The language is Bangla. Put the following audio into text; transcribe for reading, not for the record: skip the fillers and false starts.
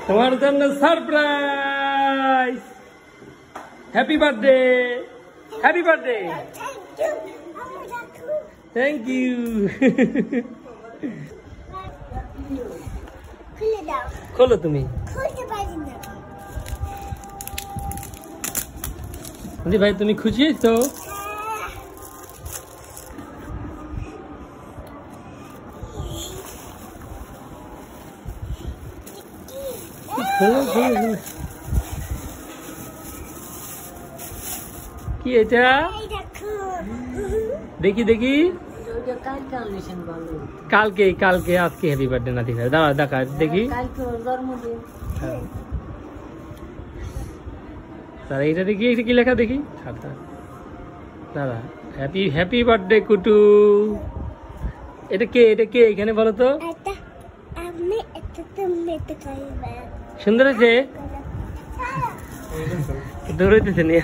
তোমার জন্য surprise. Happy birthday, happy birthday. Thank you. খোলো তুমি। ভাই তুমি খুশি তো? কি এটা? দেখি দেখি। কালকে কালকে আজকে হ্যাপি বার্থডে না? ঠিক আছে, দাঁড়া দেখা দেখি। দাঁড়া এটা দেখি, এটা কি লেখা দেখি। দাঁড়া, হ্যাপি হ্যাপি বার্থডে কুটু। এটা কে? এটা কে এখানে বলো তো? সুন্দর হয়েছে। দৌড়াইতেছে নিয়ে।